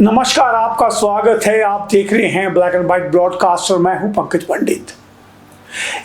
नमस्कार, आपका स्वागत है। आप देख रहे हैं ब्लैक एंड व्हाइट ब्रॉडकास्ट और मैं हूं पंकज पंडित।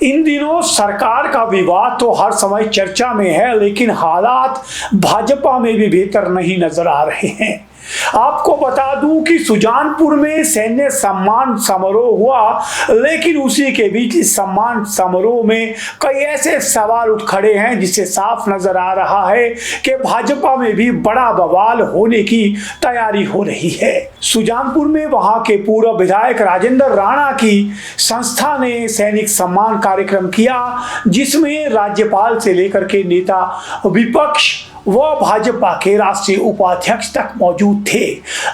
इन दिनों सरकार का विवाद तो हर समय चर्चा में है, लेकिन हालात भाजपा में भी बेहतर नहीं नजर आ रहे हैं। आपको बता दूं कि सुजानपुर में सैन्य सम्मान समारोह हुआ, लेकिन उसी के बीच इस सम्मान समारोह में कई ऐसे सवाल उठ खड़े हैं जिससे साफ नजर आ रहा है कि भाजपा में भी बड़ा बवाल होने की तैयारी हो रही है। सुजानपुर में वहां के पूर्व विधायक राजेंद्र राणा की संस्था ने सैनिक सम्मान कार्यक्रम किया, जिसमें राज्यपाल से लेकर के नेता विपक्ष व भाजपा के राष्ट्रीय उपाध्यक्ष तक मौजूद थे।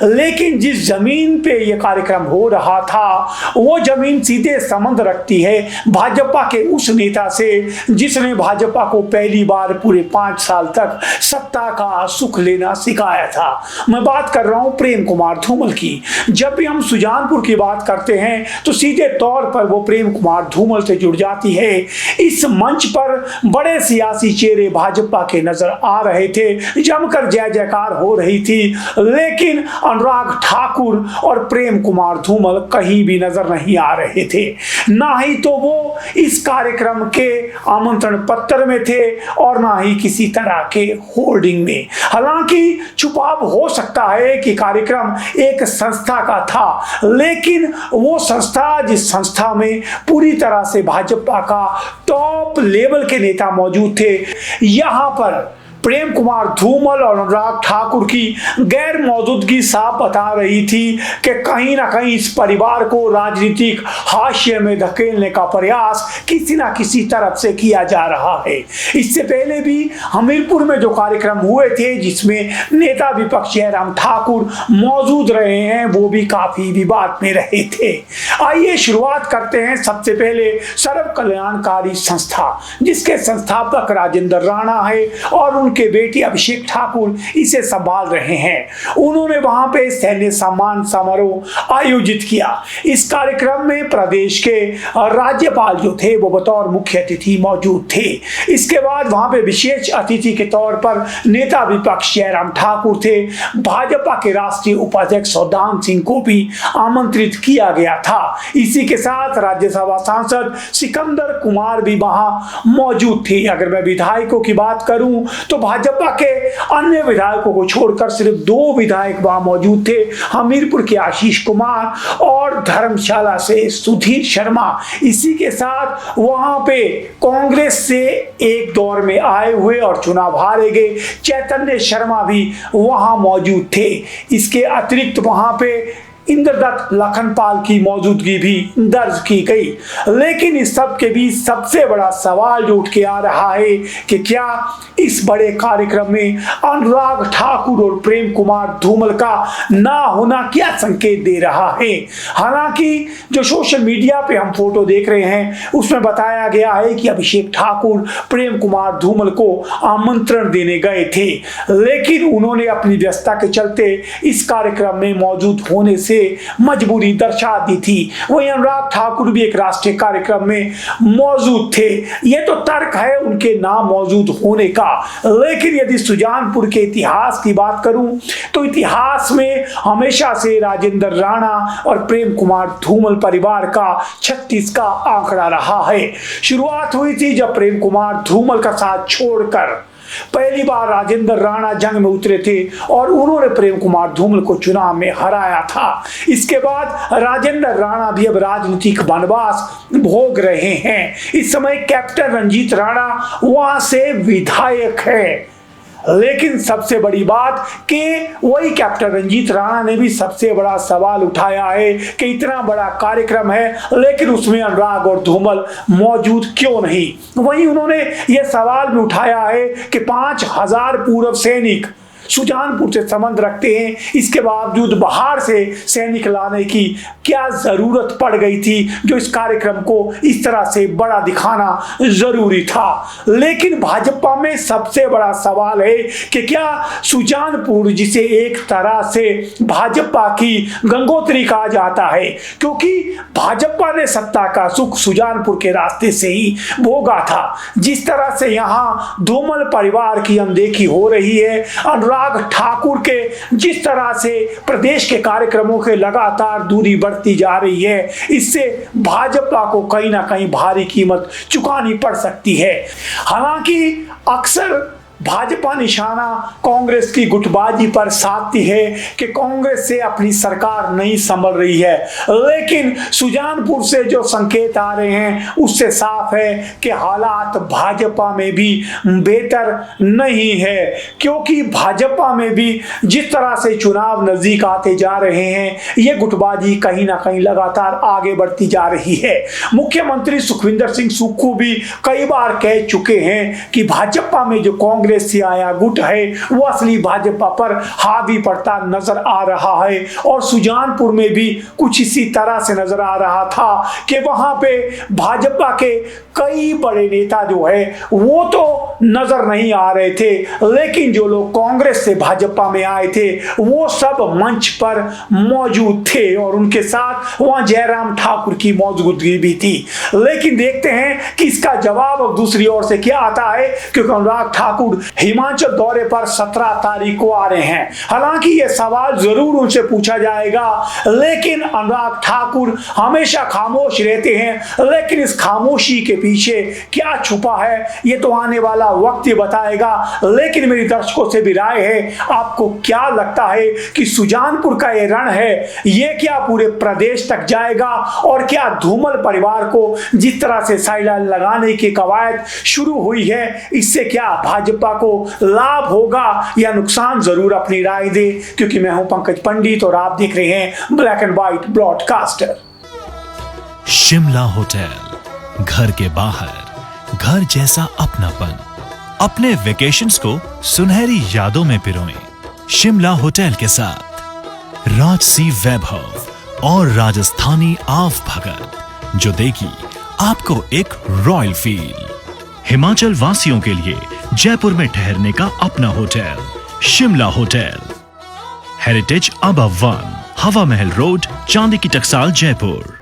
लेकिन जिस जमीन पे यह कार्यक्रम हो रहा था वो जमीन सीधे संबंध रखती है भाजपा के उस नेता से जिसने भाजपा को पहली बार पूरे 5 साल तक सत्ता का सुख लेना सिखाया था। मैं बात कर रहा हूं प्रेम कुमार धूमल की। जब भी हम सुजानपुर की बात करते हैं तो सीधे तौर पर वो प्रेम कुमार धूमल से जुड़ जाती है। इस मंच पर बड़े सियासी चेहरे भाजपा के नजर आ रहे थे, जमकर जय जयकार हो रही थी, लेकिन अनुराग ठाकुर और प्रेम कुमार धूमल कहीं भी नजर नहीं आ रहे थे। ना ही तो वो इस कार्यक्रम के आमंत्रण पत्र में थे और ना ही किसी तरह के होर्डिंग में। हालांकि छुपाव हो सकता है कि कार्यक्रम एक संस्था का था, लेकिन वो संस्था जिस संस्था में पूरी तरह से भाजपा का टॉप लेवल के नेता मौजूद थे, यहां पर प्रेम कुमार धूमल और अनुराग ठाकुर की गैर मौजूदगी साफ बता रही थी कि कहीं ना कहीं इस परिवार को राजनीतिक हाशिए में धकेलने का प्रयास किसी ना किसी तरफ से किया जा रहा है। इससे पहले भी हमीरपुर में जो कार्यक्रम हुए थे जिसमें नेता विपक्ष जयराम ठाकुर मौजूद रहे हैं, वो भी काफी विवाद में रहे थे। आइए शुरुआत करते हैं सबसे पहले सर्व कल्याणकारी संस्था, जिसके संस्थापक राजेंद्र राणा है और उनके बेटी अभिषेक ठाकुर इसे संभाल रहे हैं। उन्होंने वहां पे सैन्य सम्मान समारोह आयोजित किया। इस कार्यक्रम में प्रदेश के राज्यपाल जो थे वो बतौर मुख्य अतिथि मौजूद थे। इसके बाद वहां पे विशेष अतिथि के तौर पर नेता विपक्ष जयराम ठाकुर थे। भाजपा के राष्ट्रीय उपाध्यक्ष सौदान सिंह को भी आमंत्रित किया गया था। इसी के साथ राज्यसभा सांसद सिकंदर कुमार भी वहां मौजूद थे। अगर मैं विधायकों की बात करूं तो भाजपा के अन्य विधायकों को छोड़कर सिर्फ 2 विधायक वहां मौजूद थे, हमीरपुर के आशीष कुमार और धर्मशाला से सुधीर शर्मा। इसी के साथ वहां पे कांग्रेस से एक दौर में आए हुए और चुनाव हारे गए चैतन्य शर्मा भी वहां मौजूद थे। इसके अतिरिक्त वहां पे इंद्रदत्त लखनपाल की मौजूदगी भी दर्ज की गई। लेकिन इस सब के बीच सबसे बड़ा सवाल जो उठ के आ रहा है कि क्या इस बड़े कार्यक्रम में अनुराग ठाकुर और प्रेम कुमार धूमल का ना होना क्या संकेत दे रहा है। हालांकि जो सोशल मीडिया पे हम फोटो देख रहे हैं उसमें बताया गया है कि अभिषेक ठाकुर प्रेम कुमार धूमल को आमंत्रण देने गए थे, लेकिन उन्होंने अपनी व्यस्तता के चलते इस कार्यक्रम में मौजूद होने से मजबूरी दर्शा दी थी। वहीं अनुराग ठाकुर भी एक राष्ट्रीय कार्यक्रम में मौजूद थे। यह तो तर्क है उनके नाम मौजूद होने का, लेकिन यदि सुजानपुर के इतिहास की बात करूं तो इतिहास में हमेशा से राजेंद्र राणा और प्रेम कुमार धूमल परिवार का 36 का आंकड़ा रहा है। शुरुआत हुई थी जब प्रेम कुमार धूमल का साथ छोड़कर पहली बार राजेंद्र राणा जंग में उतरे थे और उन्होंने प्रेम कुमार धूमल को चुनाव में हराया था। इसके बाद राजेंद्र राणा भी अब राजनीतिक वनवास भोग रहे हैं। इस समय कैप्टन रंजीत राणा वहां से विधायक है, लेकिन सबसे बड़ी बात कि वही कैप्टन रंजीत राणा ने भी सबसे बड़ा सवाल उठाया है कि इतना बड़ा कार्यक्रम है लेकिन उसमें अनुराग और धूमल मौजूद क्यों नहीं। वहीं उन्होंने यह सवाल भी उठाया है कि 5000 पूर्व सैनिक सुजानपुर से संबंध रखते हैं, इसके बावजूद बाहर से सैनिक लाने की क्या जरूरत पड़ गई थी जो इस कार्यक्रम को इस तरह से बड़ा दिखाना जरूरी था। लेकिन भाजपा में सबसे बड़ा सवाल है कि क्या सुजानपुर, जिसे एक तरह से भाजपा की गंगोत्री कहा जाता है क्योंकि भाजपा ने सत्ता का सुख सुजानपुर के रास्ते से ही भोगा था, जिस तरह से यहाँ धूमल परिवार की अनदेखी हो रही है, अनुराग अनुराग ठाकुर के जिस तरह से प्रदेश के कार्यक्रमों के लगातार दूरी बढ़ती जा रही है, इससे भाजपा को कहीं ना कहीं भारी कीमत चुकानी पड़ सकती है। हालांकि अक्सर भाजपा निशाना कांग्रेस की गुटबाजी पर साधती है कि कांग्रेस से अपनी सरकार नहीं संभल रही है, लेकिन सुजानपुर से जो संकेत आ रहे हैं उससे साफ है कि हालात भाजपा में भी बेहतर नहीं है, क्योंकि भाजपा में भी जिस तरह से चुनाव नजदीक आते जा रहे हैं, ये गुटबाजी कहीं ना कहीं लगातार आगे बढ़ती जा रही है। मुख्यमंत्री सुखविंदर सिंह सुक्खू भी कई बार कह चुके हैं कि भाजपा में जो कांग्रेस से आया गुट है वो असली भाजपा पर हावी पड़ता नजर आ रहा है। और सुजानपुर में भी कुछ इसी तरह से नजर आ रहा था कि वहां पे भाजपा के कई बड़े नेता जो है वो तो नजर नहीं आ रहे थे, लेकिन जो लोग कांग्रेस से भाजपा में आए थे वो सब मंच पर मौजूद थे और उनके साथ वहां जयराम ठाकुर की मौजूदगी भी थी। लेकिन देखते हैं कि इसका जवाब अब दूसरी ओर से क्या आता है, क्योंकि अनुराग ठाकुर हिमाचल दौरे पर 17 तारीख को आ रहे हैं। हालांकि यह सवाल जरूर उनसे पूछा जाएगा, लेकिन अनुराग ठाकुर हमेशा खामोश रहते हैं। लेकिन इस खामोशी के पीछे क्या छुपा है ये तो आने वाला वक्त ही बताएगा। लेकिन मेरी दर्शकों से भी राय है, आपको क्या लगता है कि सुजानपुर का ये रण है ये क्या पूरे प्रदेश तक जाएगा, और क्या धूमल परिवार को जिस तरह से साइलेंस लगाने की कवायद शुरू हुई है इससे क्या भाजपा को लाभ होगा या नुकसान? जरूर अपनी राय दे, क्योंकि मैं हूं पंकज पंडित और आप देख रहे हैं black and white broadcaster. Shimla hotel, घर के बाहर घर जैसा अपनापन। अपने वेकेशंस को सुनहरी यादों में पिरोएं शिमला होटल के साथ। राजसी वैभव और राजस्थानी आव भगत जो देगी आपको एक रॉयल फील। हिमाचल वासियों के लिए जयपुर में ठहरने का अपना hotel Shimla hotel. Heritage above 1, हवा महल रोड, चांदी की टकसाल, जयपुर।